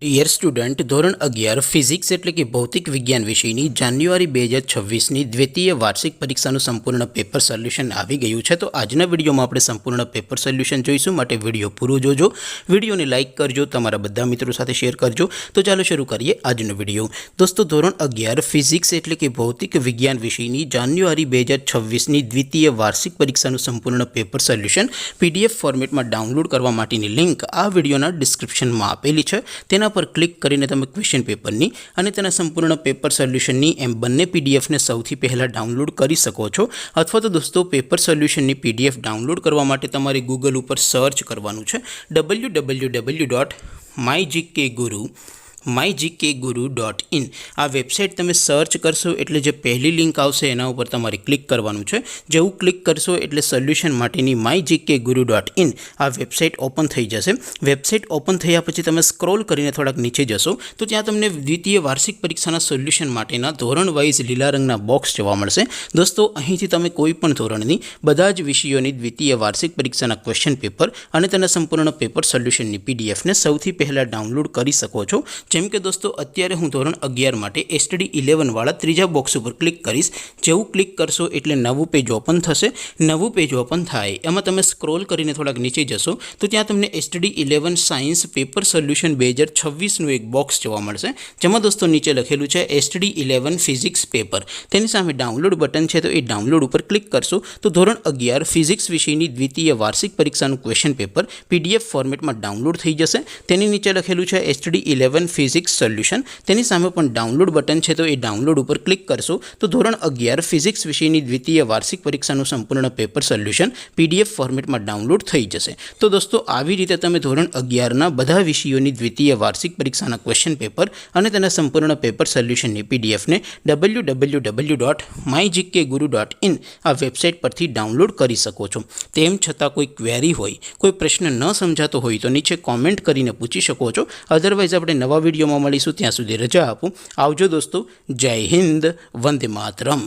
Dear student, ધોરણ 11 physics એટલે કે ભૌતિક વિજ્ઞાન વિષયની જાન્યુઆરી 2026ની દ્વિતીય વાર્ષિક પરીક્ષાનું સંપૂર્ણ પેપર સોલ્યુશન આવી ગયું છે। તો આજના વિડીયોમાં આપણે સંપૂર્ણ પેપર સોલ્યુશન જોઈશું, માટે વિડીયો પૂરો જોજો, વિડીયોને લાઇક કરજો, તમારા બધા મિત્રો સાથે શેર કરજો। તો ચાલો શરૂ કરીએ આજનો વિડીયો। દોસ્તો, ધોરણ 11 ફિઝિક્સ એટલે કે ભૌતિક વિજ્ઞાન વિષયની જાન્યુઆરી 2026ની દ્વિતીય વાર્ષિક પરીક્ષાનું સંપૂર્ણ પેપર સોલ્યુશન PDF ફોર્મેટમાં ડાઉનલોડ કરવા માટેની લિંક આ વિડીયોના ડિસ્ક્રિપ્શનમાં આપેલી છે। તેના पर क्लिक करीने तमे क्वेश्चन पेपरनी अने तेना संपूर्ण पेपर सोल्यूशननी एम बंने पीडीएफ ने सौथी पहला डाउनलॉड करी सको छो। अथवा तो दोस्तों, पेपर सोल्यूशननी पीडीएफ डाउनलॉड करवा माटे तमारे गूगल पर सर्च करवानुं छे www.mygkguru.in। आ वेबसाइट तमे सर्च करशो एटले जे पहली लिंक आवशे एना उपर तमारे क्लिक करवानुं छे। जेवुं क्लिक करशो एटले सोल्यूशन माटेनी mygkguru.in आ वेबसाइट ओपन थई जशे। वेबसाइट ओपन थया पछी तमे स्क्रॉल करीने थोड़ाक नीचे जशो तो त्यां तमने द्वितीय वार्षिक परीक्षाना सोल्यूशन माटेना धोरण वाइज लीला रंगना बॉक्स जोवा मळशे। दोस्तों, અહીંથી તમે કોઈપણ ધોરણની બધા જ વિષયોની દ્વિતીય વાર્ષિક પરીક્ષાના ક્વેશ્ચન પેપર અને તેના સંપૂર્ણ પેપર સોલ્યુશનની PDF ને સૌથી પહેલા ડાઉનલોડ કરી શકો છો। જેમ કે દોસ્તો, અત્યારે હું ધોરણ 11 માટે STD 11 વાળા ત્રીજા બોક્સ ઉપર ક્લિક કરીશ। જેવું ક્લિક કરશો એટલે નવું પેજ ઓપન થશે। નવું પેજ ઓપન થાય એમાં તમે સ્ક્રોલ કરીને થોડાક નીચે જશો તો ત્યાં તમને STD 11 સાયન્સ પેપર સોલ્યુશન 2026નું એક બોક્સ જોવા મળશે, જેમાં દોસ્તો નીચે લખેલું છે STD 11 ફિઝિક્સ પેપર। તેની સામે ડાઉનલોડ બટન છે, તો એ ડાઉનલોડ ઉપર ક્લિક કરશો તો ધોરણ 11 ફિઝિક્સ વિષયની દ્વિતીય વાર્ષિક પરીક્ષાનું ક્વેશ્ચન પેપર PDF ફોર્મેટમાં ડાઉનલોડ થઈ જશે। તેની નીચે લખેલું છે STD 11 ફિઝિક્સ સોલ્યુશન, તેની સામે પણ ડાઉનલોડ બટન છે, તો એ ડાઉનલોડ ઉપર ક્લિક કરશો તો ધોરણ 11 ફિઝિક્સ વિષયની દ્વિતીય વાર્ષિક પરીક્ષાનું સંપૂર્ણ પેપર સોલ્યુશન PDF ફોર્મેટમાં ડાઉનલોડ થઈ જશે। તો દોસ્તો, આવી રીતે તમે ધોરણ 11ના બધા વિષયોની દ્વિતીય વાર્ષિક પરીક્ષાના ક્વેશ્ચન પેપર અને તેના સંપૂર્ણ પેપર સોલ્યુશનની PDF ને www.mygkguru.in આ વેબસાઇટ પરથી ડાઉનલોડ કરી શકો છો। તેમ છતાં કોઈ ક્વેરી હોય, કોઈ પ્રશ્ન ન સમજાતો હોય તો નીચે કોમેન્ટ કરીને પૂછી શકો છો। અધરવાઇઝ આપણે નવા વિડીયોમાં મળીશું, ત્યાં સુધી રજા આપો। આવજો દોસ્તો, જય હિન્દ, વંદે માતરમ।